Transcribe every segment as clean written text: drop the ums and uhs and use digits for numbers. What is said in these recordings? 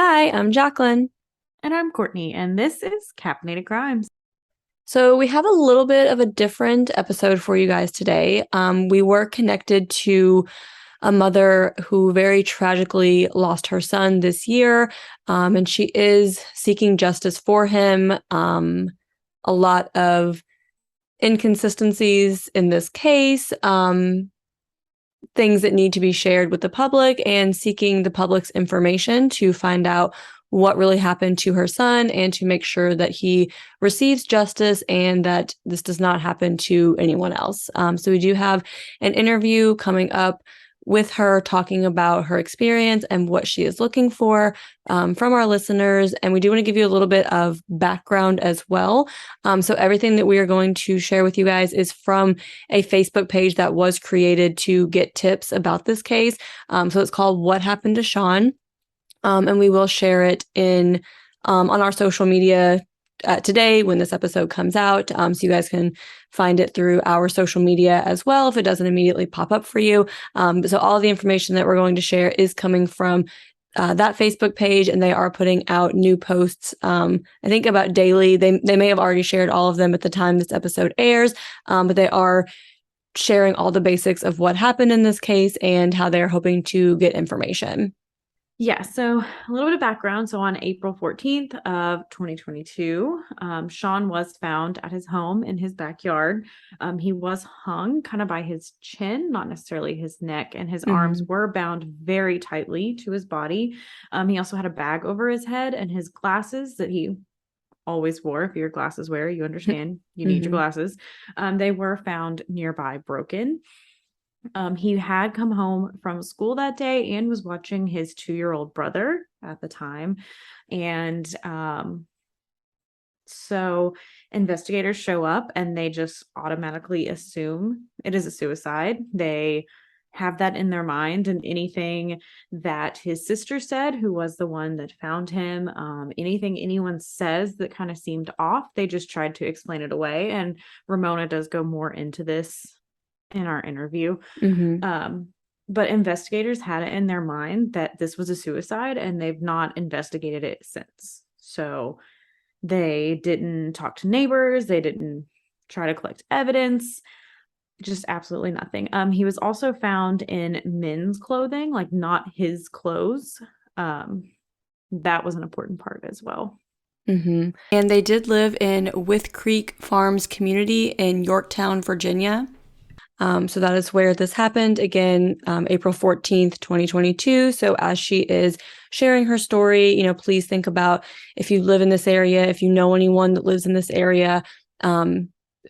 Hi, I'm Jacqueline. And I'm Courtney, and this is Caffeinated Crimes. So, we have a little bit of a different episode for you guys today. We were connected to a mother who very tragically lost her son this year, and she is seeking justice for him. A lot of inconsistencies in this case, things that need to be shared with the public, and seeking the public's information to find out what really happened to her son and to make sure that he receives justice and that this does not happen to anyone else. So we do have an interview coming up with her talking about her experience and what she is looking for from our listeners. And we do want to give you a little bit of background as well. So everything that we are going to share with you guys is from a Facebook page that was created to get tips about this case. So it's called What Happened to Sean? And we will share it in on our social media today when this episode comes out. So you guys can find it through our social media as well if it doesn't immediately pop up for you. So all the information that we're going to share is coming from that Facebook page, and they are putting out new posts, I think about daily. They may have already shared all of them at the time this episode airs, but they are sharing all the basics of what happened in this case and how they're hoping to get information. Yeah, so a little bit of background. So on April 14th of 2022, Sean was found at his home in his backyard. He was hung kind of by his chin, not necessarily his neck, and his arms Mhm. were bound very tightly to his body. He also had a bag over his head, and his glasses that he always wore. If you're a glasses wearer, you understand you need your Mhm. glasses. They were found nearby broken. He had come home from school that day and was watching his 2-year-old brother at the time. And so investigators show up and they just automatically assume it is a suicide. They have that in their mind, and anything that his sister said, who was the one that found him, anything anyone says that kind of seemed off, they just tried to explain it away. And Ramona does go more into this in our interview. Mhm. Um, but investigators had it in their mind that this was a suicide, and they've not investigated it since. So they didn't talk to neighbors, they didn't try to collect evidence, just absolutely nothing. He was also found in men's clothing, like not his clothes. Um, that was an important part as well. And they did live in With Creek Farms community in Yorktown, Virginia. So that is where this happened. Again, April 14th, 2022. So as she is sharing her story, please think about if you live in this area, if you know anyone that lives in this area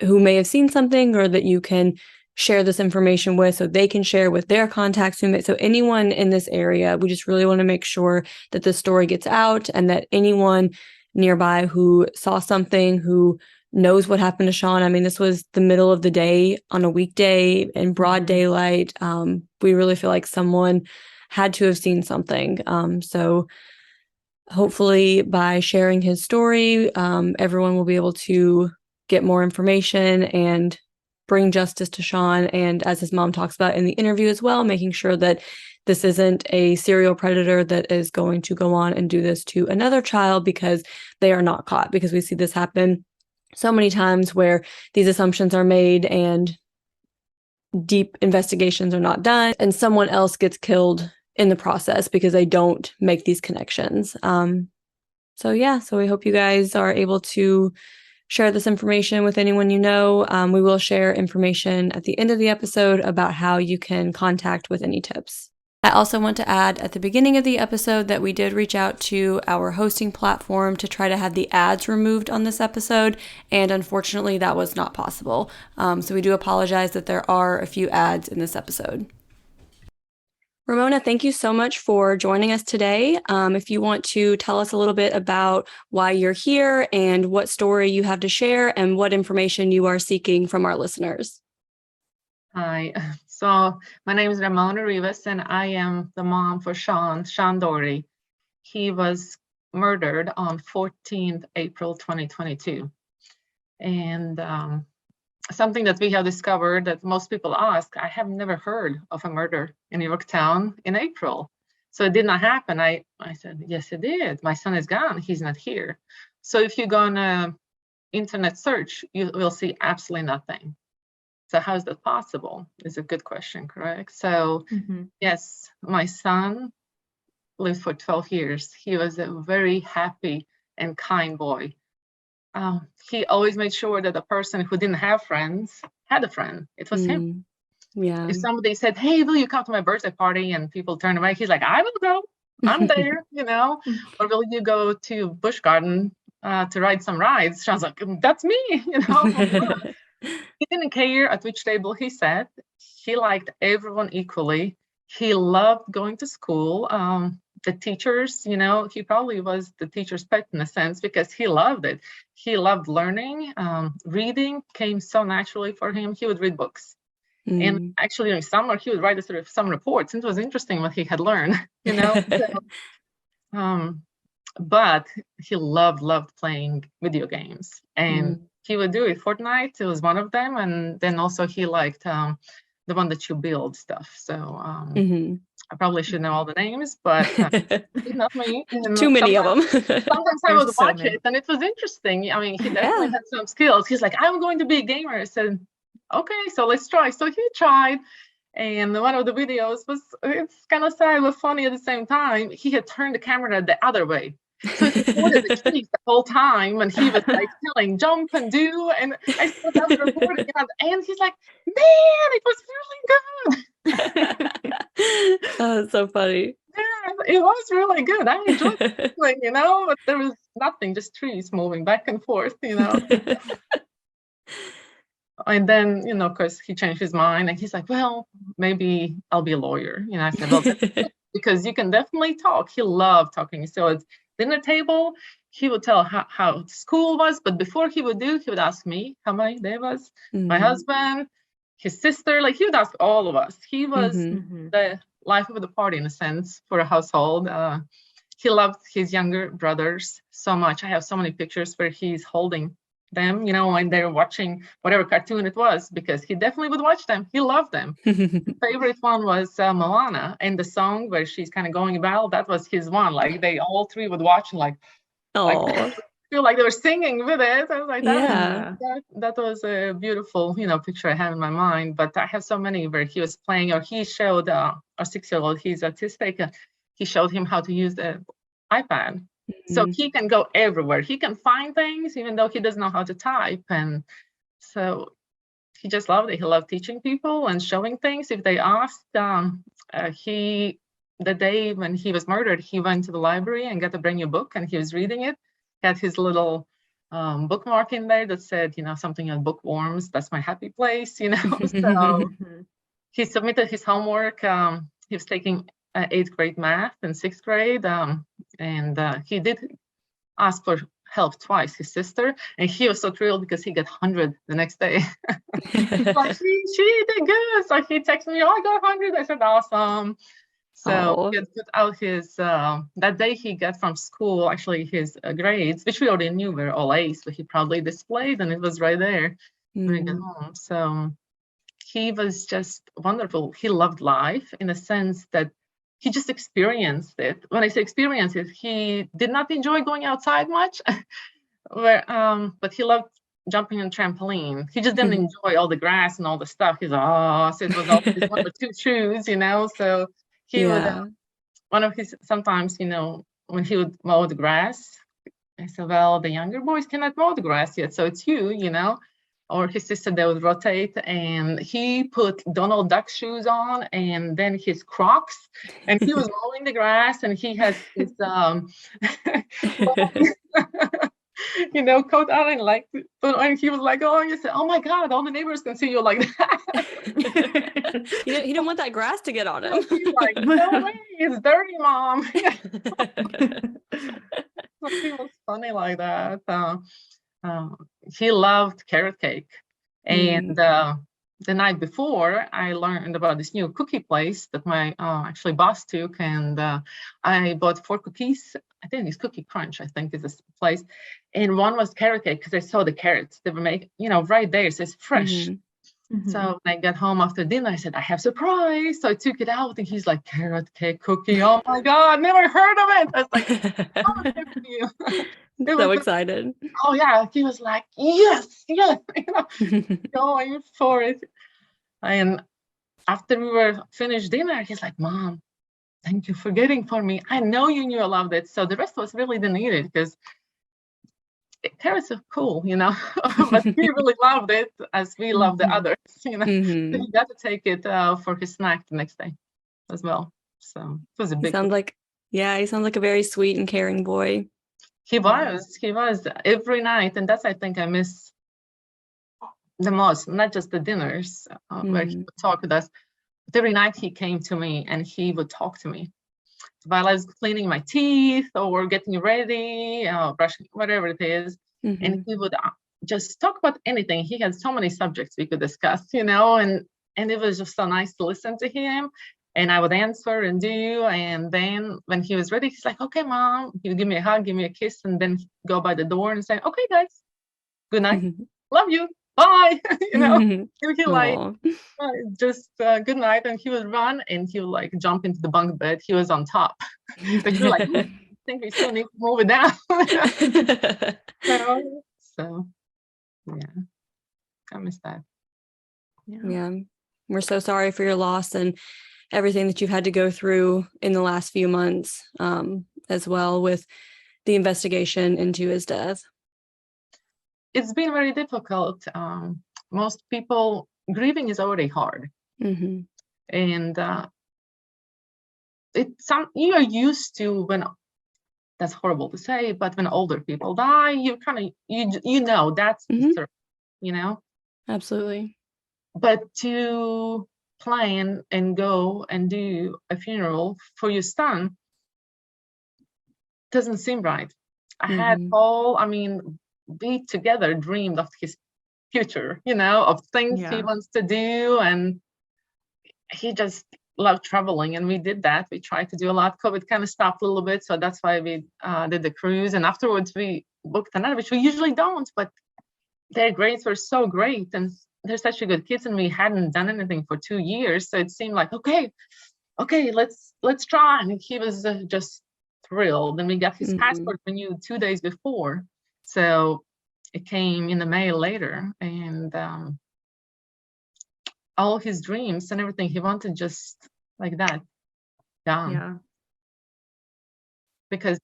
who may have seen something or that you can share this information with so they can share with their contacts. So anyone in this area, we just really want to make sure that this story gets out and that anyone nearby who saw something, who knows what happened to Sean. I mean, this was the middle of the day on a weekday in broad daylight. We really feel like someone had to have seen something. So hopefully by sharing his story, everyone will be able to get more information and bring justice to Sean. And as his mom talks about in the interview as well, making sure that this isn't a serial predator that is going to go on and do this to another child because they are not caught, because we see this happen so many times where these assumptions are made and deep investigations are not done and someone else gets killed in the process because they don't make these connections. So we hope you guys are able to share this information with anyone you know. We will share information at the end of the episode about how you can contact with any tips. I also want to add at the beginning of the episode that we did reach out to our hosting platform to try to have the ads removed on this episode, and unfortunately that was not possible. So we do apologize that there are a few ads in this episode. Ramona, thank you so much for joining us today. If you want to tell us a little bit about why you're here and what story you have to share and what information you are seeking from our listeners. Hi, so my name is Ramona Rivas, and I am the mom for Sean Doherty. He was murdered on 14th April 2022. And something that we have discovered that most people ask, I have never heard of a murder in Yorktown in April. So it did not happen. I said, yes, it did. My son is gone. He's not here. So if you go on a internet search, you will see absolutely nothing. So how is that possible? Is a good question, correct? So yes, my son lived for 12 years. He was a very happy and kind boy. He always made sure that the person who didn't have friends had a friend. It was him. Yeah. If somebody said, hey, will you come to my birthday party? And people turn away, he's like, I will go. I'm there, you know. Or will you go to Busch Garden to ride some rides? Sean's like, that's me, you know. He didn't care at which table he sat. He liked everyone equally. He loved going to school. The teachers, you know, he probably was the teacher's pet in a sense because he loved it. He loved learning. Reading came so naturally for him. He would read books. And actually during summer, he would write a sort of some reports. And it was interesting what he had learned, you know. So, but he loved playing video games. And he would do it. Fortnite, it was one of them. And then also he liked the one that you build stuff. So I probably should know all the names, but not me. And too many of them. Sometimes I would watch it and it was interesting. I mean, he definitely had some skills. He's like, I'm going to be a gamer. I said, okay, so let's try. So he tried. And one of the videos was, it's kind of sad but funny at the same time. He had turned the camera the other way. So he recorded the keys the whole time and he was like telling jump and do. And I still have the recording and he's like, man, it was really good. Oh, that's so funny. Yeah, it was really good. I enjoyed it, you know, but there was nothing, just trees moving back and forth, you know. And then, you know, of course, he changed his mind and he's like, well, maybe I'll be a lawyer. You know, I said, well, because you can definitely talk. He loved talking. So at dinner table, he would tell how school was. But before he would ask me how my day was, my husband, his sister, like he would ask all of us. He was the life of the party in a sense for a household. He loved his younger brothers so much. I have so many pictures where he's holding them, you know, and they're watching whatever cartoon it was because he definitely would watch them. He loved them. His favorite one was Moana, and the song where she's kind of going about, that was his one. Like they all three would watch and like feel like they were singing with it. I was like, that was a beautiful, you know, picture I have in my mind. But I have so many where he was playing, or he showed our 6-year-old, he's autistic, he showed him how to use the iPad. So he can go everywhere. He can find things, even though he doesn't know how to type. And so he just loved it. He loved teaching people and showing things. If they asked, the day when he was murdered, he went to the library and got a brand new book and he was reading it. He had his little bookmark in there that said, you know, something on bookworms. That's my happy place, you know. So he submitted his homework. He was taking 8th grade math in 6th grade. And he did ask for help twice, his sister, and he was so thrilled because he got 100 the next day. Like, she did good. So he texted me, oh, I got 100. I said, awesome. So he had put out his, that day he got from school, actually his grades, which we already knew were all A's, so he probably displayed and it was right there when we got home. So he was just wonderful. He loved life in a sense that he just experienced it. When I say experience it, he did not enjoy going outside much, but he loved jumping on trampoline. He just didn't enjoy all the grass and all the stuff. He's like, so it was always 1 or 2 shoes, you know. So he would, one of his, sometimes, you know, when he would mow the grass, I said, well, the younger boys cannot mow the grass yet, so it's you know. Or his sister, they would rotate, and he put Donald Duck shoes on and then his Crocs, and he was mowing the grass, and he has his you know, coat on, and like, and he was like, oh, you said, oh my God, all the neighbors can see you like that. He didn't want that grass to get on him. He's like, no way, it's dirty, Mom. So he was funny like that. He loved carrot cake. And the night before, I learned about this new cookie place that my actually boss took, and I bought 4 cookies. I think it's Cookie Crunch, I think is this place. And one was carrot cake because I saw the carrots they were making, you know, right there. It says fresh. Mhm. So when I got home after dinner, I said, I have surprise. So I took it out and he's like, carrot cake cookie. Oh my God, never heard of it. I was like, oh, thank you. It So was, excited. oh yeah. He was like, yes, yes, going for it. And after we were finished dinner, he's like, Mom, thank you for getting for me. I know you knew I loved it. So the rest was really didn't eat it because carrots are cool, but he really loved it as we love the Mhm. others, So Mhm. he got to take it for his snack the next day as well. So it was a He big. sounds like, yeah, he sounds like a very sweet and caring boy. He was every night, and that's I think I miss the most. Not just the dinners where he Mhm. would talk with us, but every night he came to me and he would talk to me while I was cleaning my teeth or getting ready, brushing, whatever it is. And Mhm. he would just talk about anything. He had so many subjects we could discuss, and it was just so nice to listen to him. And I would answer and do. And then when he was ready, he's like, okay, Mom. He would give me a hug, give me a kiss, and then go by the door and say, okay, guys, good night. Love you. Bye. And he like, Aw. just good night. And he would run and he would like jump into the bunk bed. He was on top. But you're like, I think we still need to move it down. So yeah, I miss that. Yeah. Yeah. We're so sorry for your loss and everything that you've had to go through in the last few months, as well with the investigation into his death. It's been very difficult. Most people grieving is already hard, Mm-hmm. and you are used to when that's horrible to say, but when older people die, you kind of that's the Mm-hmm. truth, Absolutely. But to plan and go and do a funeral for your son doesn't seem right. I had Mm-hmm. we together dreamed of his future, of things he Yeah. wants to do. And he just loved traveling. And we did that. We tried to do a lot. COVID kind of stopped a little bit. So that's why we did the cruise. And afterwards, we booked another, which we usually don't. But their grades were so great. And they're such a good kids. And we hadn't done anything for 2 years. So it seemed like, okay, let's try. And he was just thrilled. And we got his passport renewed 2 days before, so it came in the mail later. And all his dreams and everything he wanted just like that gone. Yeah. Because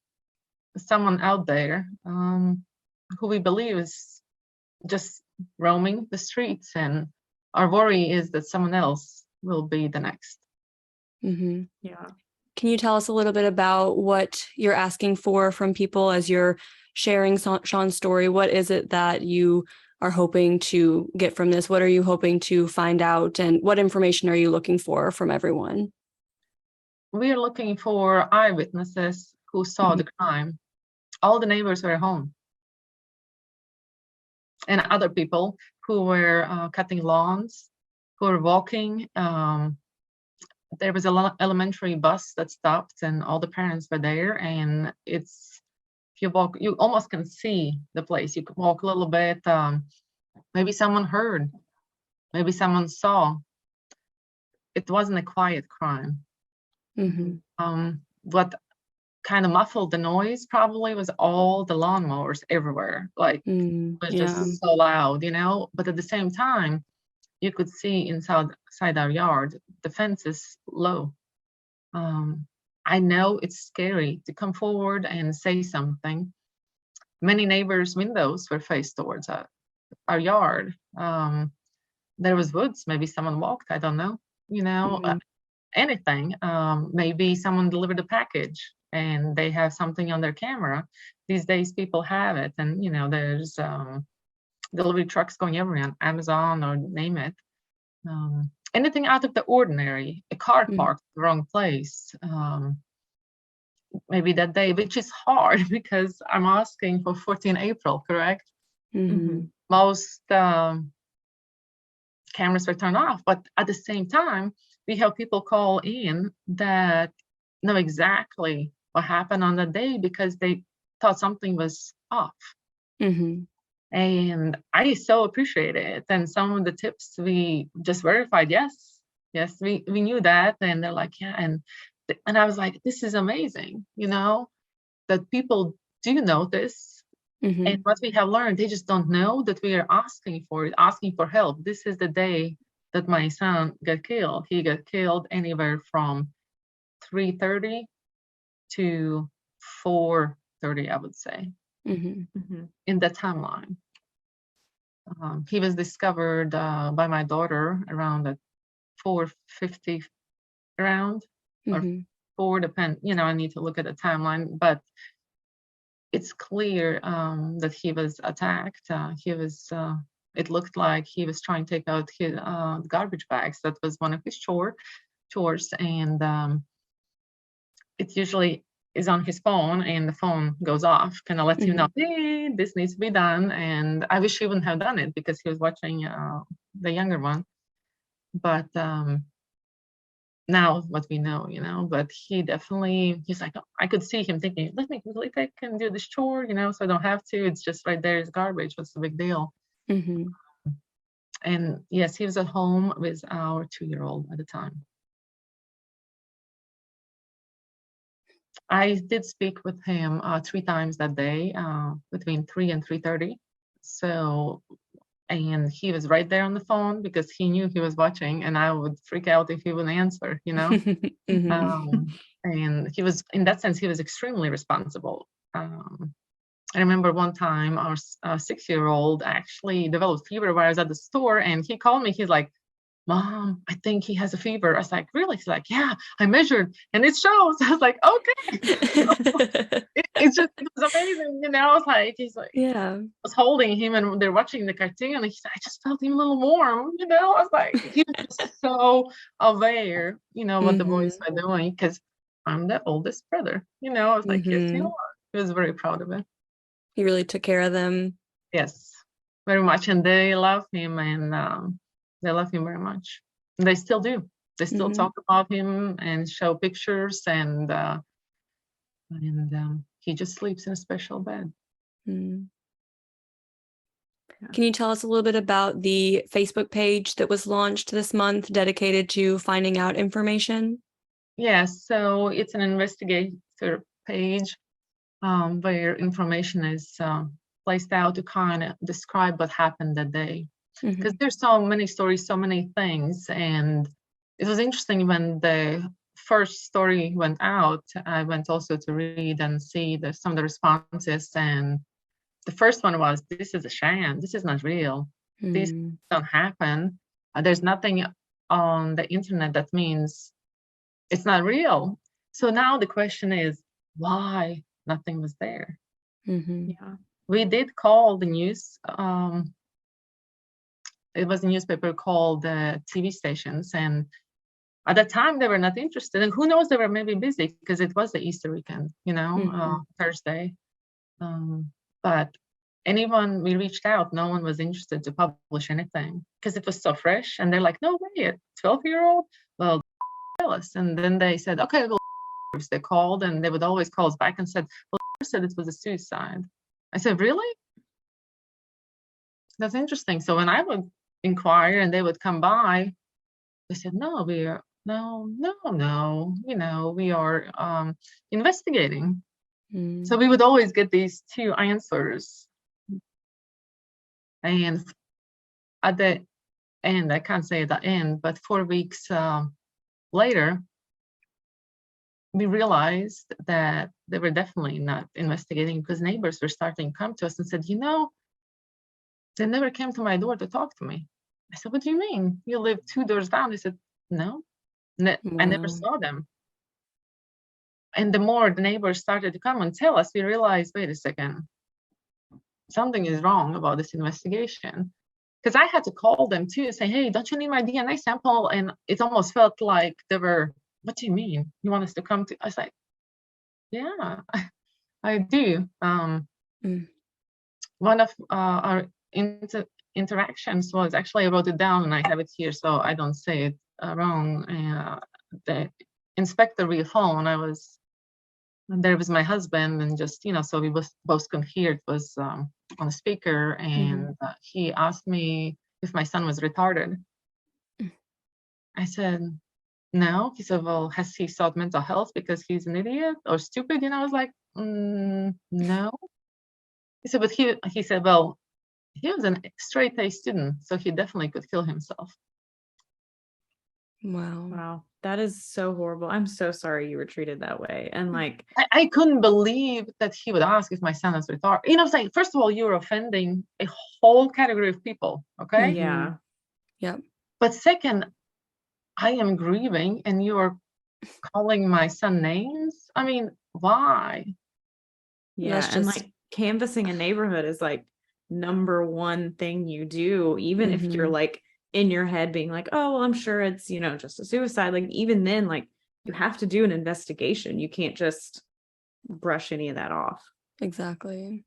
someone out there who we believe is just roaming the streets, and our worry is that someone else will be the next. Mm-hmm. Yeah. Can you tell us a little bit about what you're asking for from people as you're sharing Sean's story? What is it that you are hoping to get from this? What are you hoping to find out? And what information are you looking for from everyone? We are looking for eyewitnesses who saw the crime. All the neighbors were home. And other people who were cutting lawns, who were walking. There was an elementary bus that stopped and all the parents were there. And if you walk, you almost can see the place. You can walk a little bit. Maybe someone heard, maybe someone saw. It wasn't a quiet crime. What kind of muffled the noise probably was all the lawnmowers everywhere. Like it was just so loud, But at the same time, you could see inside our yard, the fence is low. I know it's scary to come forward and say something. Many neighbors' windows were faced towards our yard. There was woods. Maybe someone walked. I don't know. Anything. Maybe someone delivered a package and they have something on their camera. These days, people have it, and there's delivery trucks going everywhere on Amazon or name it. Anything out of the ordinary. A car parked in the wrong place. Maybe that day, which is hard because I'm asking for 14 April, correct? Most cameras were turned off, but at the same time, we have people call in that know exactly what happened on that day because they thought something was off. And I so appreciate it. And some of the tips we just verified, yes, we knew that. And they're like, yeah. And I was like, this is amazing, that people do notice. Mm-hmm. And what we have learned, they just don't know that we are asking for it, asking for help. This is the day that my son got killed. He got killed anywhere from 3:30 to 4:30, I would say, Mm-hmm. in the timeline. He was discovered by my daughter around at 4:50 around, or Mm-hmm. 4, depend, I need to look at the timeline, but it's clear that he was attacked. It looked like he was trying to take out his garbage bags. That was one of his chores, and it usually is on his phone, and the phone goes off, kind of lets him know, hey, this needs to be done. And I wish he wouldn't have done it because he was watching the younger one. But now what we know, but he's like, I could see him thinking, let me quickly take and do this chore, so I don't have to. It's just right there is garbage. What's the big deal? Mm-hmm. And yes, he was at home with our 2-year-old at the time. I did speak with him 3 times that day, between 3 and 3:30. So, and he was right there on the phone because he knew he was watching, and I would freak out if he wouldn't answer, Mm-hmm. And he was, in that sense, he was extremely responsible. I remember one time our 6-year-old actually developed fever while I was at the store, and he called me. He's like, Mom, I think he has a fever. I was like, really? He's like, yeah, I measured and it shows. I was like, okay. It was amazing, I was like, Yeah. I was holding him and they're watching the cartoon, and he said, I just felt him a little warm, I was like, he was just so aware, what the boys Mm-hmm. were doing, because I'm the oldest brother, I was like, yes, you Mm-hmm. are. He was very proud of it. He really took care of them. Yes, very much. And they love him, and they love him very much. And they still do. They still Mm-hmm. talk about him and show pictures, and he just sleeps in a special bed. Mm-hmm. Yeah. Can you tell us a little bit about the Facebook page that was launched this month dedicated to finding out information? Yes, so it's an investigator page where information is placed out to kind of describe what happened that day. Because there's so many stories, so many things. And it was interesting when the first story went out, I went also to read and see some of the responses. And the first one was, this is a sham. This is not real. This don't happen. There's nothing on the internet that means it's not real. So now the question is, why nothing was there? Mm-hmm. Yeah. We did call the news. It was a newspaper called the TV stations, and at that time they were not interested. And who knows, they were maybe busy because it was the Easter weekend, Thursday. But anyone we reached out, no one was interested to publish anything because it was so fresh. And they're like, no way, a 12-year-old? Well, tell us. And then they said, okay, well, they called, and they would always call us back and said, well, said it was a suicide. I said, really? That's interesting. So when I would inquire and they would come by, they said, no, we are we are investigating. So we would always get these 2 answers. And at the end, I can't say at the end, but 4 weeks later, we realized that they were definitely not investigating, because neighbors were starting to come to us and said, they never came to my door to talk to me. I said, what do you mean? You live 2 doors down? They said, no, I never saw them. And the more the neighbors started to come and tell us, we realized, wait a second, something is wrong about this investigation. Because I had to call them too and say, hey, don't you need my DNA sample? And it almost felt like they were, what do you mean? You want us to come to? I was like, yeah, I do. One of our interactions was, actually, I wrote it down and I have it here so I don't say it wrong. The inspector via phone, I was And there was my husband, and just, so we both could hear. It was on a speaker, and he asked me if my son was retarded. I said, no. He said, well, has he sought mental health because he's an idiot or stupid? I was like, no. He said, but he said, well, he was a straight A student, so he definitely could kill himself. Wow. Wow, that is so horrible. I'm so sorry you were treated that way. And like, I couldn't believe that he would ask if my son was retarded. It's like, first of all, you're offending a whole category of people, okay? yeah, Yep. But second, I am grieving, and you're calling my son names? I mean, why? yeah. That's And just- like canvassing a neighborhood is like number one thing you do, even if you're like in your head being like, oh, well, I'm sure it's, just a suicide. Like, even then, like, you have to do an investigation. You can't just brush any of that off. Exactly.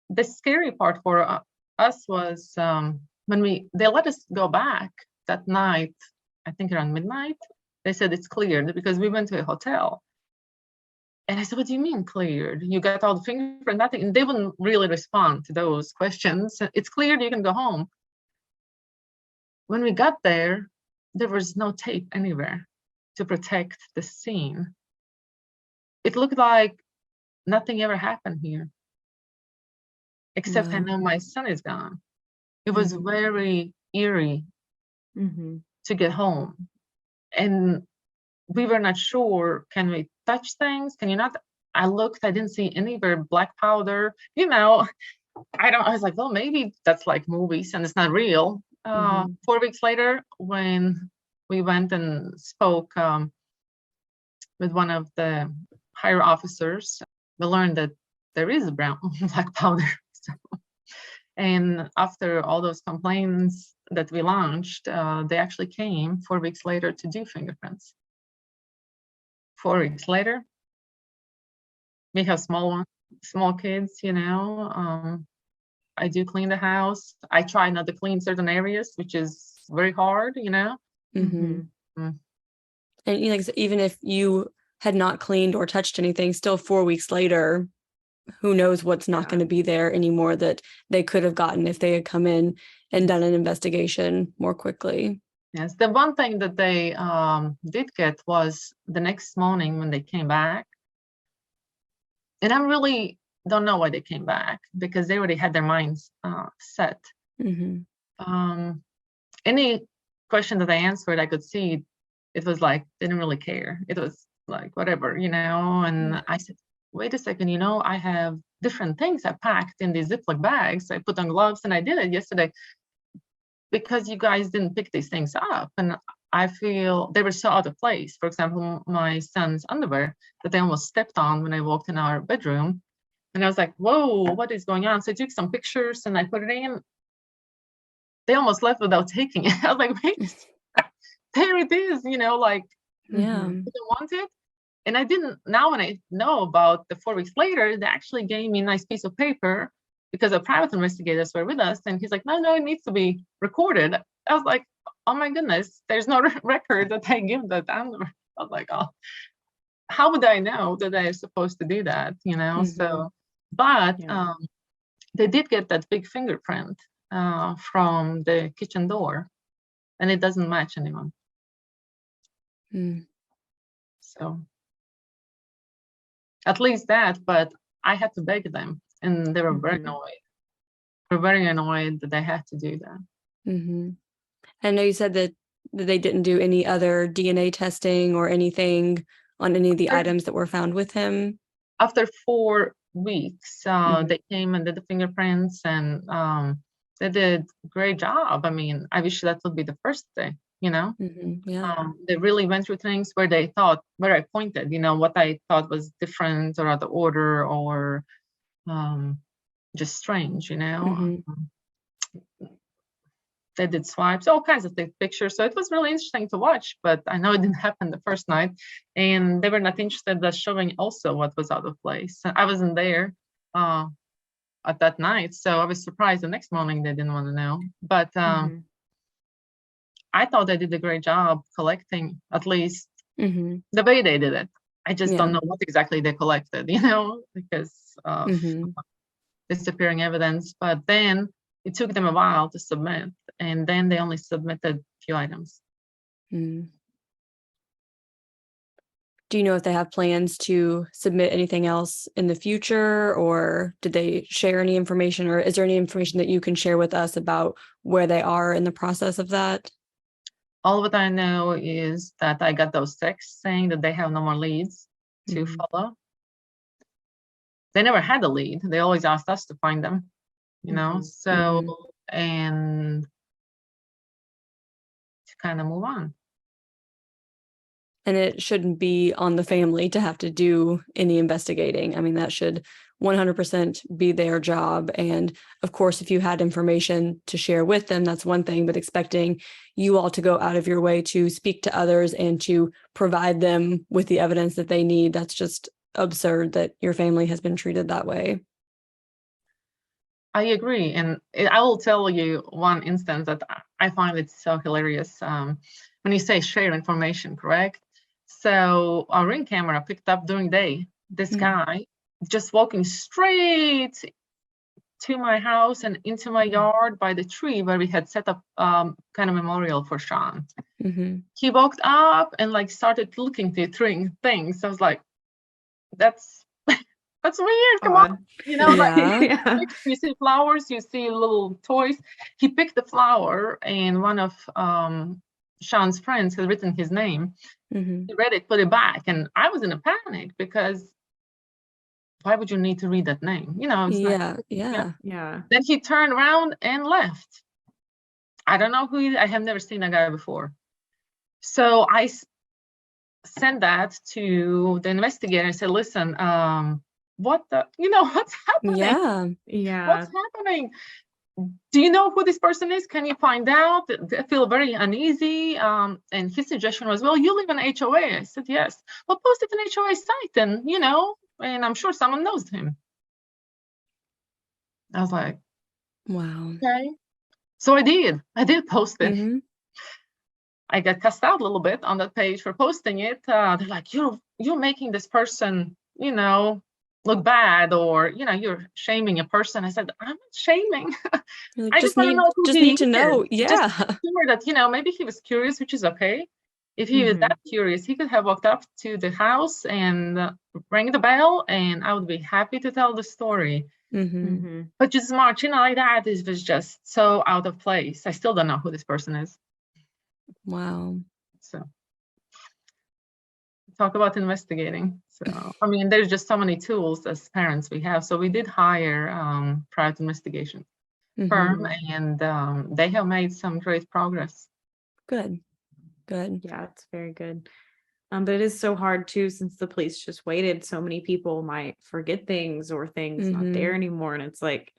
The scary part for us was when they let us go back that night, I think around midnight. They said it's cleared because we went to a hotel. And I said, what do you mean cleared? You got all the fingerprint, nothing. And they wouldn't really respond to those questions. It's cleared, you can go home. When we got there, there was no tape anywhere to protect the scene. It looked like nothing ever happened here. Except I Wow. know my son is gone. It was very eerie to get home. And we were not sure, can we touch things? Can you not? I looked, I didn't see anywhere black powder. I was like, well, maybe that's like movies and it's not real. 4 weeks later, when we went and spoke with one of the higher officers, we learned that there is black powder. And after all those complaints that we launched, they actually came 4 weeks later to do fingerprints. 4 weeks later, we have small kids, I do clean the house. I try not to clean certain areas, which is very hard, And even if you had not cleaned or touched anything, still 4 weeks later, who knows what's not going to be there anymore that they could have gotten if they had come in and done an investigation more quickly. Yes, the one thing that they did get was the next morning when they came back. And I really don't know why they came back, because they already had their minds set. Any question that I answered, I could see it was like, they didn't really care. It was like, whatever, and I said, wait a second, I have different things I packed in these Ziploc bags. I put on gloves, and I did it yesterday because you guys didn't pick these things up. And I feel they were so out of place. For example, my son's underwear that I almost stepped on when I walked in our bedroom. And I was like, whoa, what is going on? So I took some pictures and I put it in. They almost left without taking it. I was like, wait, there it is, like, you don't want it? And I didn't, now when I know about the 4 weeks later, they actually gave me a nice piece of paper because the private investigators were with us. And he's like, no, it needs to be recorded. I was like, oh my goodness, there's no record that I give that underwear. I was like, oh, how would I know that I'm supposed to do that, So, but they did get that big fingerprint from the kitchen door, and it doesn't match anyone. So at least that, but I had to beg them, and they were very annoyed. They were very annoyed that they had to do that. I know you said that they didn't do any other DNA testing or anything on any of the items that were found with him. After 4 weeks, they came and did the fingerprints, and they did a great job. I mean, I wish that would be the first day, They really went through things where I pointed, what I thought was different or out of order or just strange, They did swipes, all kinds of pictures. So it was really interesting to watch, but I know it didn't happen the first night. And they were not interested in showing also what was out of place. I wasn't there at that night. So I was surprised the next morning they didn't want to know. But I thought they did a great job collecting, at least the way they did it. I just Yeah. don't know what exactly they collected, you know, because of Mhm. disappearing evidence. But then it took them a while to submit, and then they only submitted a few items. Mm. Do you know if they have plans to submit anything else in the future, or did they share any information, or is there any information that you can share with us about where they are in the process of that? All that I know is that I got those texts saying that they have no more leads to Mhm. follow. They never had a lead. They always asked us to find them, you know, Mhm. so, Mhm. and to kind of move on. And it shouldn't be on the family to have to do any investigating. I mean, that should 100% be their job. And of course, if you had information to share with them, that's one thing, but expecting you all to go out of your way to speak to others and to provide them with the evidence that they need, that's just absurd that your family has been treated that way. I agree. And I will tell you one instance that I find it so hilarious. When you say share information, correct? So our Ring camera picked up during day this Mhm. guy just walking straight to my house and into my yard by the tree where we had set up kind of memorial for Sean. Mhm. He walked up and like started looking through things. I was like, that's that's weird. Come on. Odd. You know, like Yeah. Yeah. you see flowers, you see little toys. He picked the flower, and one of Sean's friends had written his name. Mhm. He read it, put it back, and I was in a panic because why would you need to read that name? You know, it's like, Yeah. yeah. Yeah. Yeah. Then he turned around and left. I don't know who I have never seen that guy before. So I sent that to the investigator and said, listen, what the, you know, what's happening? Yeah. Yeah. What's happening? Do you know who this person is? Can you find out? I feel very uneasy. And his suggestion was, well, you live in HOA. I said, yes. Well, post it in HOA site and, you know, and I'm sure someone knows him. I was like, Wow. okay. So I did post it. Mhm. I got cussed out a little bit on that page for posting it. They're like, you're making this person, you know, look bad, or you know, you're shaming a person. I said, I'm not shaming. You're like, I just want to know who just he need to is. know. Just Yeah. sure that, you know, maybe he was curious, which is okay. If he was Mhm. that curious, he could have walked up to the house and rang the bell, and I would be happy to tell the story. Mhm. Mhm. But just marching like that was just so out of place. I still don't know who this person is. Wow. So talk about investigating. So, I mean, there's just so many tools as parents we have. So we did hire private investigation firm, Mhm. and they have made some great progress. Good. Good. Yeah, it's very good. But it is so hard too, since the police just waited. So many people might forget things or things not there Mhm. anymore. And it's like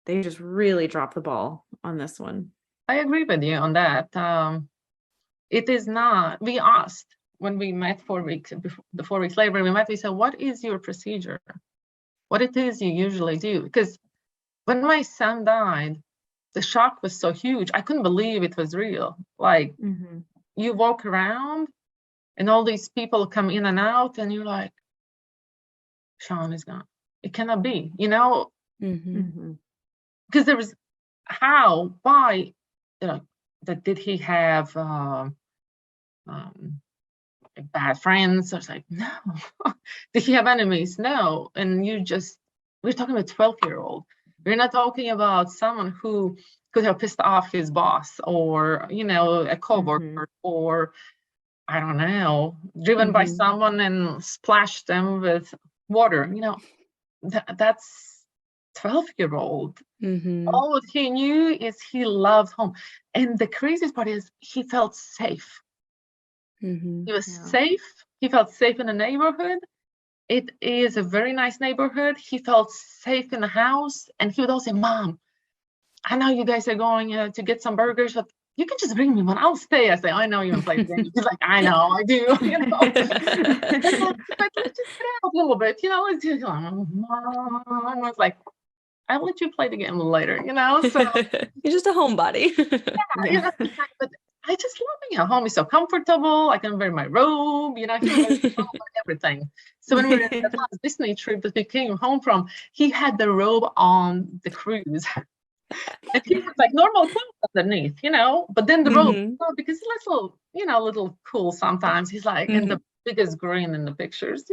they just really dropped the ball on this one. I agree with you on that. It is not, we asked when we met 4 weeks, before, the 4 weeks later we met, we said, what is your procedure? What it is you usually do? Because when my son died, the shock was so huge. I couldn't believe it was real. Like, Mm-hmm. you walk around and all these people come in and out, and you're like, Sean is gone. It cannot be, you know, Mhm. Mm-hmm. because there was how, why, you know, that did he have bad friends? I was like, no. Did he have enemies? No. And we're talking about 12-year-old. We're not talking about someone who could have pissed off his boss, or, you know, a coworker, or I don't know, driven by Mhm. someone and splashed them with water. You know, that's 12-year-old. Mhm. All what he knew is he loved home. And the craziest part is he felt safe. Mhm. He was Yeah. safe. He felt safe in the neighborhood. It is a very nice neighborhood. He felt safe in the house. And he would always say, Mom, I know you guys are going to get some burgers, but you can just bring me one. I'll stay. I say, I know you want to play the game. He's like, I know, I do. You know, but let's just get out a little bit. You know, let's do. Mom, I was like, I'll let you play the game later. You know, so You're just a homebody. you Yeah. know, but I just love being at home. It's so comfortable. I can wear my robe, he was everything. So when we were in the last Disney trip that we came home from, he had the robe on the cruise. And he was like normal clothes underneath, but then the robe, Mhm. because he looks a little cool sometimes. He's like, and the biggest grin in the pictures,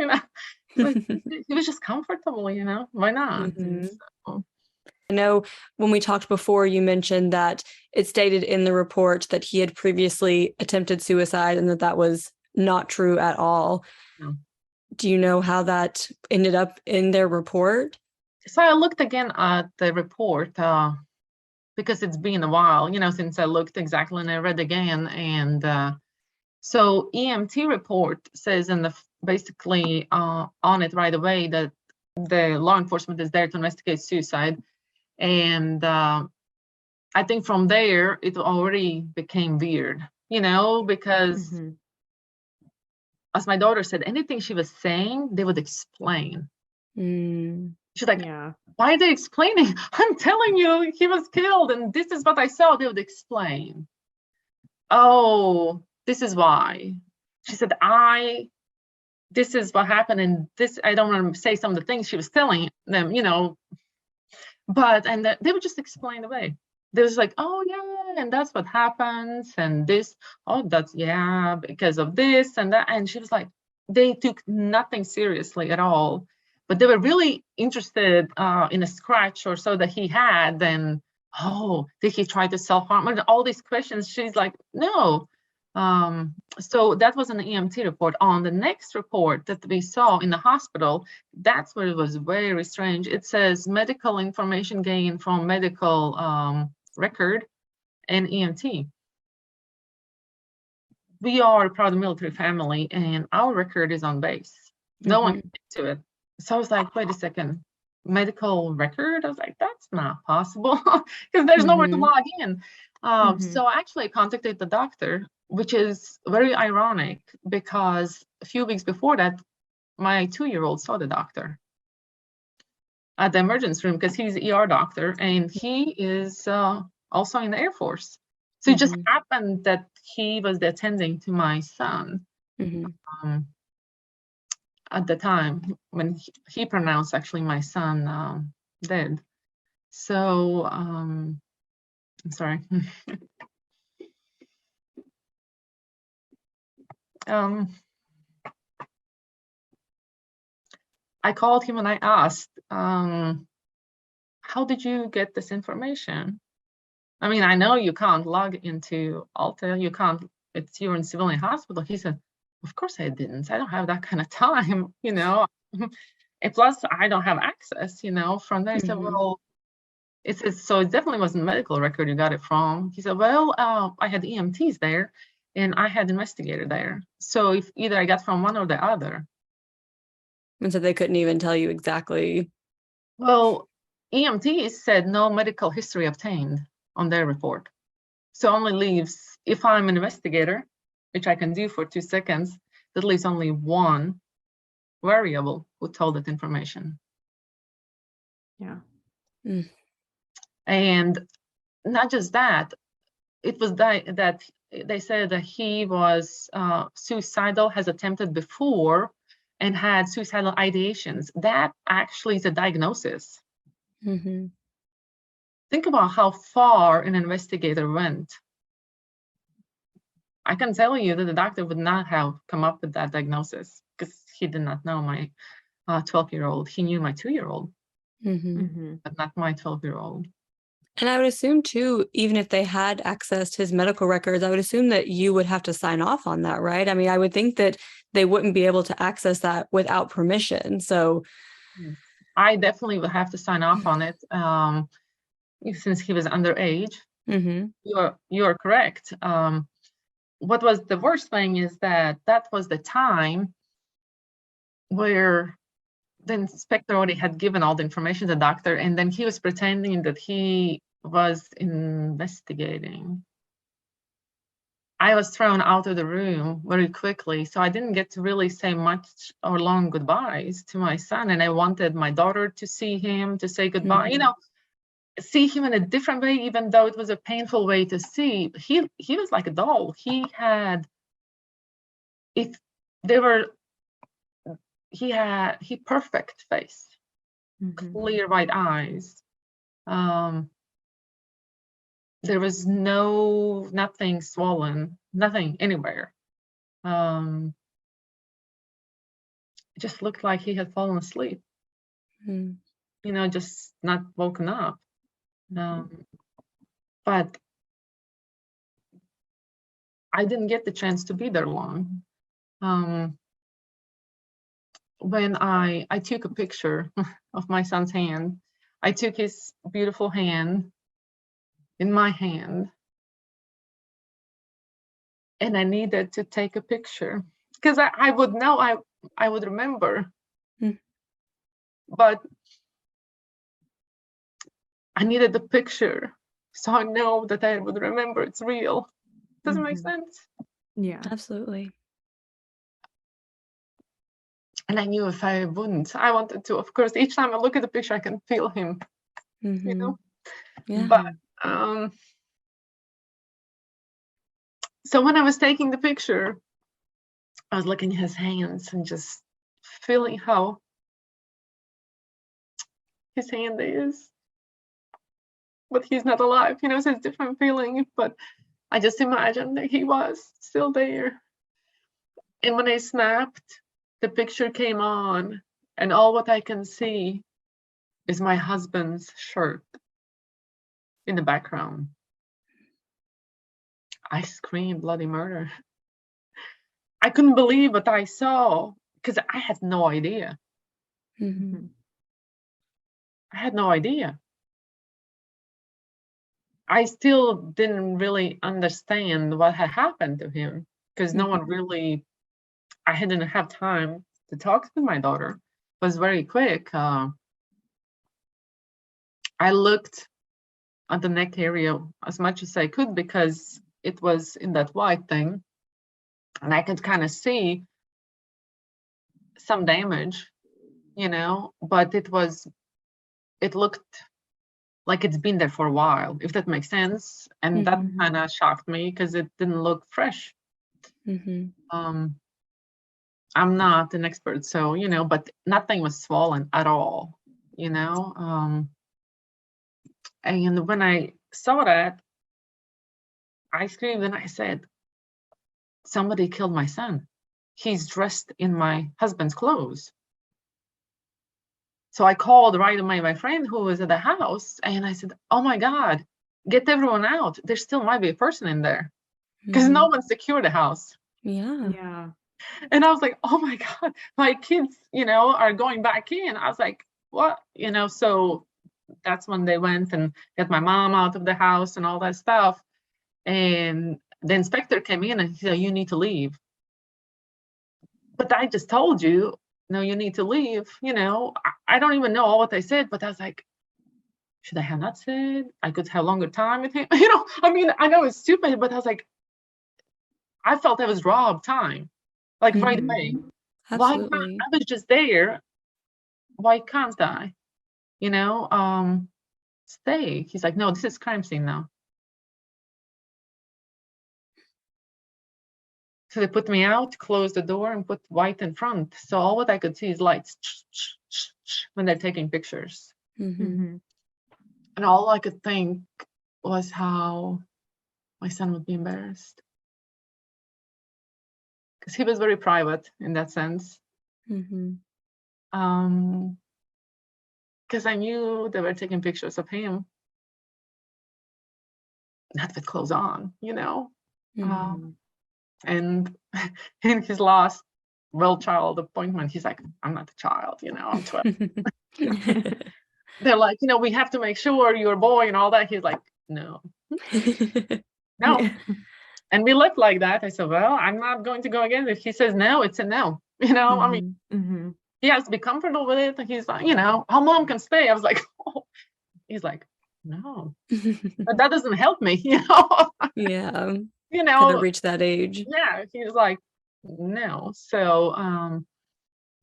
but he was just comfortable, why not? Mhm. So, I know when we talked before, you mentioned that it stated in the report that he had previously attempted suicide and that was not true at all. no. Do you know how that ended up in their report? So I looked again at the report because it's been a while, since I looked exactly, and I read again. And so EMT report says basically on it right away that the law enforcement is there to investigate suicide. And I think from there, it already became weird, because Mhm. as my daughter said, anything she was saying, they would explain. Mm. She's like, Yeah. why are they explaining? I'm telling you, he was killed and this is what I saw. They would explain. Oh, this is why. She said, this is what happened, and this, I don't want to say some of the things she was telling them, and they would just explain away. They was like, oh yeah, and that's what happens, and this, oh, that's, yeah, because of this and that. And she was like, they took nothing seriously at all, but they were really interested in a scratch or so that he had. Then, oh, did he try to self-harm? And all these questions, she's like, no. So that was an EMT report. On the next report that we saw in the hospital, that's where it was very strange. It says medical information gained from medical record and EMT. We are a proud military family, and our record is on base. No one can get to it. So I was like, wait a second, medical record? I was like, that's not possible because there's nowhere to log in. So actually I contacted the doctor, which is very ironic because a few weeks before that, my 2-year-old saw the doctor at the emergency room because he's an ER doctor and he is also in the Air Force. So it just happened that he was attending to my son at the time when he pronounced actually my son dead. So I'm sorry. I called him and I asked, how did you get this information? I mean, I know you can't log into Alta, you can't, you're in civilian hospital. He said, of course I didn't. I don't have that kind of time, And plus I don't have access, from there. I said, well, so it definitely wasn't a medical record you got it from. He said, well, I had EMTs there and I had investigator there. So if either I got from one or the other. And so they couldn't even tell you exactly. Well, EMTs said no medical history obtained on their report. So only leaves, if I'm an investigator, which I can do for 2 seconds, that leaves only one variable who told that information. Yeah. And not just that, it was that they said that he was suicidal, has attempted before, and had suicidal ideations. That actually is a diagnosis. Think about how far an investigator went. I can tell you that the doctor would not have come up with that diagnosis because he did not know my 12-year-old. He knew my 2-year-old, but not my 12-year-old. And I would assume too, even if they had accessed his medical records, I would assume that you would have to sign off on that, right? I mean, I would think that they wouldn't be able to access that without permission. So I definitely would have to sign off on it since he was underage. You're correct. What was the worst thing is that was the time where the inspector already had given all the information to the doctor, and then he was pretending that he was investigating. I was thrown out of the room very quickly, so I didn't get to really say much or long goodbyes to my son, and I wanted my daughter to see him, to say goodbye. see him in a different way, even though it was a painful way to see. He was like a doll. He had, if they were, he perfect face, Mhm. clear white eyes. There was nothing swollen, nothing anywhere. It just looked like he had fallen asleep, Mm. just not woken up. But I didn't get the chance to be there long. When I took a picture of my son's hand, I took his beautiful hand in my hand, and I needed to take a picture because I would know, I would remember. Mm. But I needed the picture so I know that I would remember it's real. Does it make Mhm. sense? Yeah. Absolutely. And I knew if I wouldn't, I wanted to, of course, each time I look at the picture, I can feel him, Mhm. Yeah. But so when I was taking the picture, I was looking at his hands and just feeling how his hand is. But he's not alive, it's a different feeling. But I just imagined that he was still there. And when I snapped, the picture came on, and all what I can see is my husband's shirt in the background. I screamed bloody murder. I couldn't believe what I saw because I had no idea. Mhm. I had no idea. I still didn't really understand what had happened to him because no one really, I didn't have time to talk to my daughter. It was very quick. I looked at the neck area as much as I could because it was in that white thing, and I could kind of see some damage, but it looked like it's been there for a while, if that makes sense. And that Mhm. kind of shocked me because it didn't look fresh. Mhm. I'm not an expert, so, but nothing was swollen at all, and when I saw that, I screamed and I said, somebody killed my son. He's dressed in my husband's clothes. So I called right away my friend who was at the house, and I said, oh my God, get everyone out. There still might be a person in there because no Mhm. one secured the house. Yeah. Yeah. And I was like, oh my God, my kids, are going back in. I was like, what? So that's when they went and got my mom out of the house and all that stuff. And the inspector came in and he said, you need to leave. But I just told you, no, you need to leave. I don't even know all what they said, but I was like, should I have not said? I could have longer time with him. I know it's stupid, but I was like, I felt I was robbed time, like right Mhm. away. Why can't Absolutely. I was just there? Why can't I? Stay. He's like, no, this is crime scene now. So they put me out, closed the door, and put white in front. So all what I could see is lights when they're taking pictures. Mhm. And all I could think was how my son would be embarrassed. Because he was very private in that sense. Mhm. Because I knew they were taking pictures of him, not with clothes on, Mhm. And in his last child appointment, he's like, I'm not a child, I'm 12. They're like, we have to make sure you're a boy and all that. He's like, no. Yeah. And we left like that. I said, well, I'm not going to go again. If he says no, it's a no. Mhm. He has to be comfortable with it. And he's like, our mom can stay. I was like, oh. He's like, no, but that doesn't help me, Yeah. you Gotta know, reach that age. yeah, he's like, no. So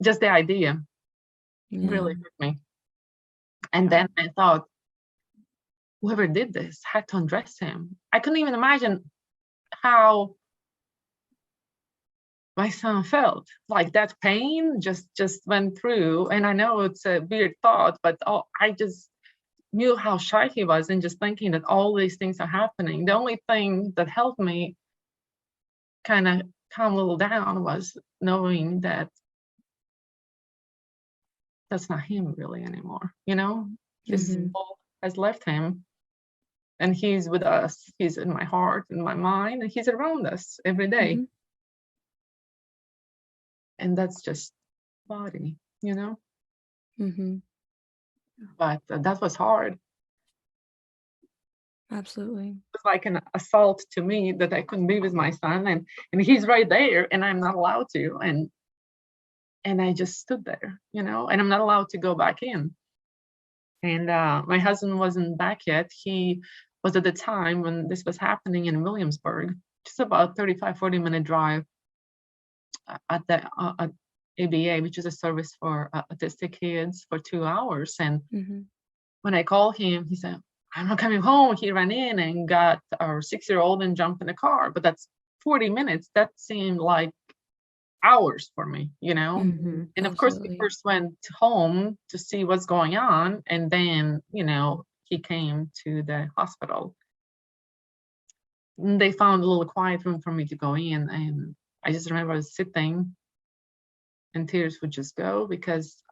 just the idea Yeah. really hurt me. And Yeah. then I thought, whoever did this had to undress him. I couldn't even imagine how my son felt. Like that pain just went through. And I know it's a weird thought, but I just knew how shy he was, and just thinking that all these things are happening. The only thing that helped me kind of calm a little down was knowing that that's not him really anymore. His Mhm. soul has left him, and he's with us. He's in my heart, in my mind, and he's around us every day. Mhm. And that's just body. Mhm. But that was hard. It Absolutely. was like an assault to me that I couldn't be with my son, and he's right there, and I'm not allowed to, and I just stood there, and I'm not allowed to go back in. And my husband wasn't back yet. He was at the time when this was happening in Williamsburg, just about 35-40 minute drive at the at ABA, which is a service for autistic kids, for 2 hours. And Mhm. when I called him, he said, "I'm not coming home." He ran in and got our 6-year-old and jumped in the car. But that's 40 minutes. That seemed like hours for me. Mhm. And of course, we Absolutely. first went home to see what's going on. And then, he came to the hospital. And they found a little quiet room for me to go in. And I just remember I was sitting and tears would just go, because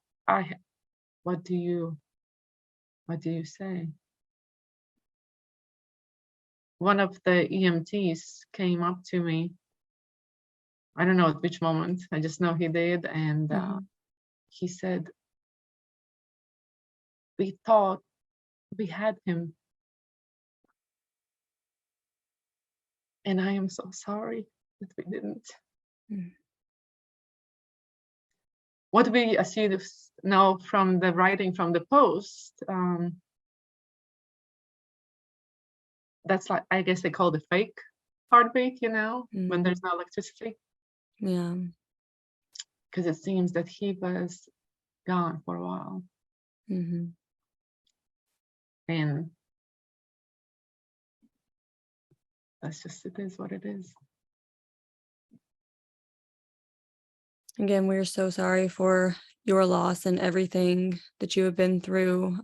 what do you say? One of the EMTs came up to me. I don't know at which moment. I just know he did. And Mhm. he said, "We thought we had him. And I am so sorry that we didn't." Mm. What we see now from the writing from the post, that's like, I guess they call it fake heartbeat, when there's no electricity, Yeah. because it seems that he was gone for a while. Mhm. And it is what it is. Again, we're so sorry for your loss and everything that you have been through.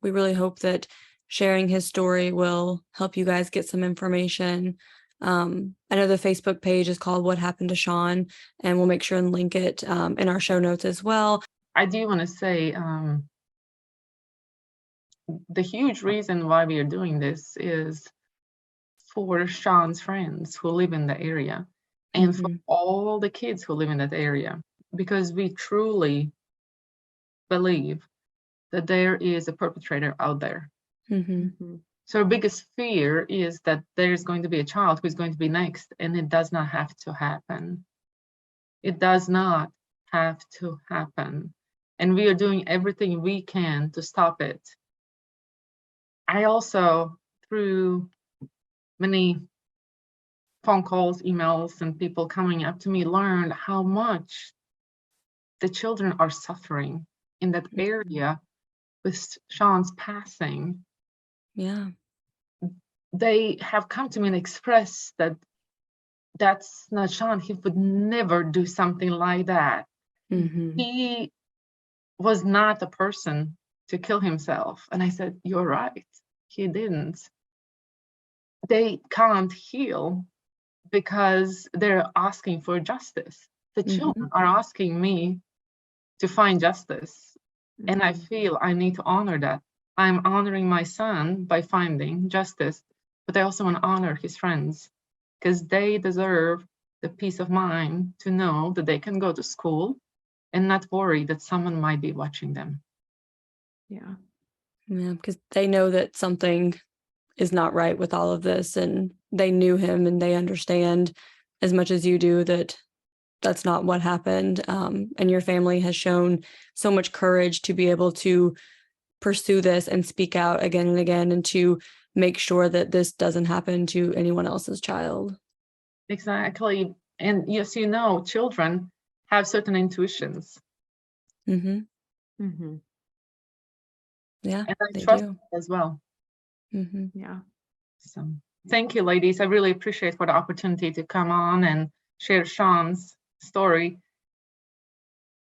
We really hope that sharing his story will help you guys get some information. I know the Facebook page is called What Happened to Sean, and we'll make sure and link it in our show notes as well. I do want to say, the huge reason why we are doing this is for Sean's friends who live in the area, and for Mhm. all the kids who live in that area, because we truly believe that there is a perpetrator out there. Mhm. So our biggest fear is that there's going to be a child who's going to be next, and it does not have to happen. It does not have to happen. And we are doing everything we can to stop it. I also, through many phone calls, emails, and people coming up to me, learned how much the children are suffering in that area with Sean's passing. Yeah. They have come to me and expressed that that's not Sean. He would never do something like that. Mhm. He was not a person to kill himself. And I said, "You're right. He didn't." They can't heal because they're asking for justice. The Mhm. children are asking me to find justice. And I feel I need to honor that. I'm honoring my son by finding justice, but I also want to honor his friends, because they deserve the peace of mind to know that they can go to school and not worry that someone might be watching them. Yeah. Yeah, because they know that something is not right with all of this, and they knew him and they understand as much as you do that that's not what happened. And your family has shown so much courage to be able to pursue this and speak out again and again, and to make sure that this doesn't happen to anyone else's child. Exactly. And yes, children have certain intuitions, Mm-hmm. Mm-hmm. Yeah, and I they trust do. them as well. Mhm. Yeah. So thank you, ladies. I really appreciate for the opportunity to come on and share Sean's story.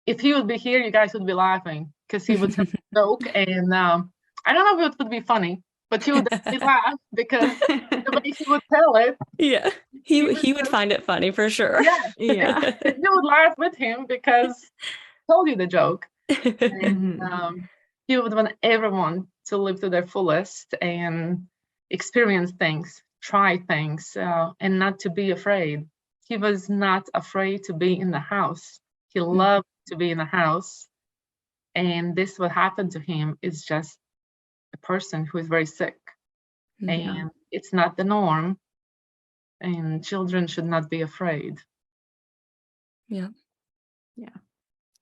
If he would be here, you guys would be laughing because he would tell a joke, and I don't know if it would be funny, but you would definitely laugh because the way he would tell it, Yeah. he He would find it funny for sure. yeah, Yeah. you would laugh with him because he told you the joke. And Mhm. he would want everyone to live to their fullest and experience things, try things, and not to be afraid. He was not afraid to be in the house. He loved to be in the house. And this what happened to him is just a person who is very sick. And it's not the norm. And children should not be afraid. Yeah. Yeah.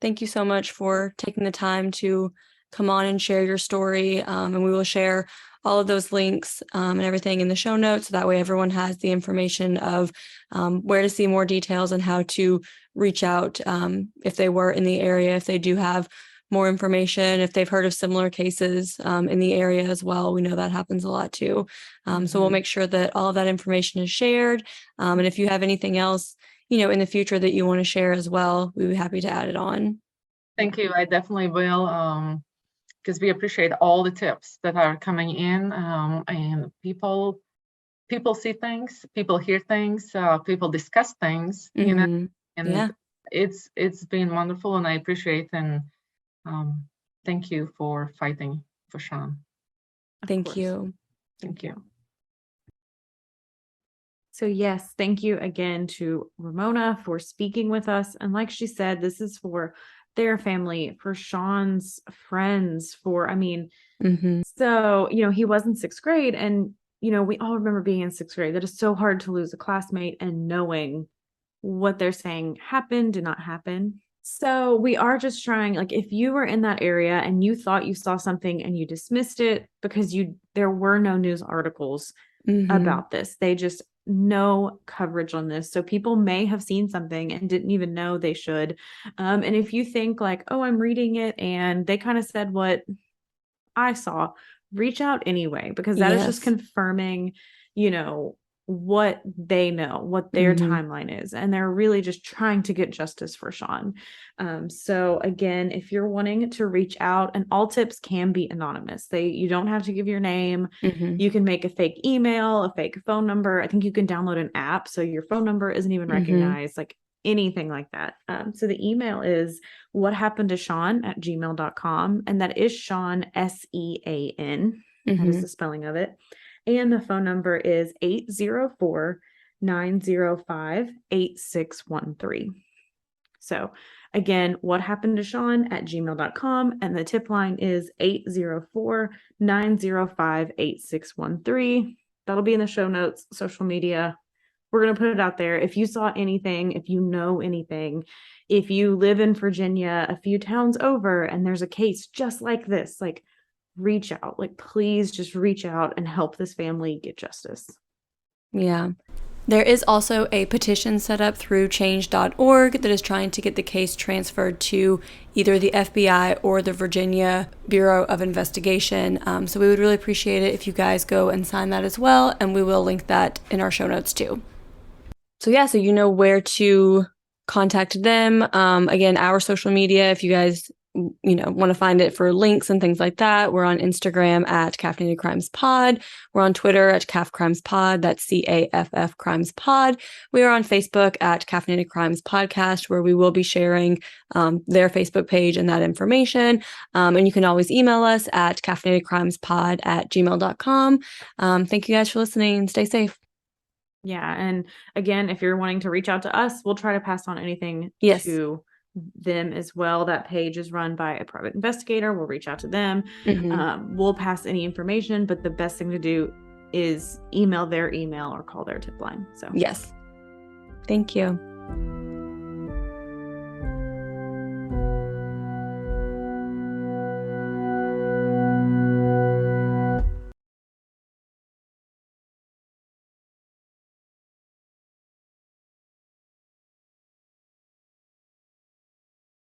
Thank you so much for taking the time to come on and share your story. And we will share all of those links and everything in the show notes. So that way everyone has the information of where to see more details and how to reach out if they were in the area, if they do have more information, if they've heard of similar cases in the area as well. We know that happens a lot too. So we'll make sure that all of that information is shared. And if you have anything else, in the future that you want to share as well, we'd be happy to add it on. Thank you. I definitely will, because we appreciate all the tips that are coming in, and people see things, people hear things, people discuss things, Mhm. and Yeah. it's been wonderful, and I appreciate and thank you for fighting for Sean. Of Thank course. you. Thank you. So yes, thank you again to Ramona for speaking with us. And like she said, this is for their family, for Sean's friends, Mhm. so, he was in sixth grade, and, we all remember being in sixth grade. That is so hard to lose a classmate and knowing what they're saying happened, did not happen. So we are just trying, like, if you were in that area and you thought you saw something and you dismissed it because there were no news articles Mhm. about this. They just no coverage on this. So people may have seen something and didn't even know they should. And if you think like, oh, I'm reading it and they kind of said what I saw, reach out anyway, because that is just Yes. confirming, what they know, what their Mhm. timeline is. And they're really just trying to get justice for Sean. So again, if you're wanting to reach out, and all tips can be anonymous. You don't have to give your name. Mhm. You can make a fake email, a fake phone number. I think you can download an app so your phone number isn't even recognized, like anything like that. So the email is whathappenedtoshawn@gmail.com. And that is Sean, SEAN. That is the spelling of it. And the phone number is 804-905-8613. So again, whathappenedtoshawn@gmail.com. And the tip line is 804-905-8613. That'll be in the show notes, social media. We're going to put it out there. If you saw anything, if you know anything, if you live in Virginia, a few towns over, and there's a case just like this, like, reach out. Like, please just reach out and help this family get justice. Yeah. There is also a petition set up through change.org that is trying to get the case transferred to either the FBI or the Virginia Bureau of Investigation. So we would really appreciate it if you guys go and sign that as well, and we will link that in our show notes too. So yeah, so you know where to contact them. Again, our social media, if you guys want to find it for links and things like that, we're on Instagram at Caffeinated Crimes Pod. We're on Twitter at Caff Crimes Pod. That's CAFF Crimes Pod. We are on Facebook at Caffeinated Crimes Podcast, where we will be sharing their Facebook page and that information. And you can always email us at caffeinatedcrimespod@gmail.com. Thank you guys for listening, and stay safe. Yeah. And again, if you're wanting to reach out to us, we'll try to pass on anything to them as well. That page is run by a private investigator. We'll reach out to them. We'll pass any information, but the best thing to do is email their email or call their tip line. So yes. Thank you.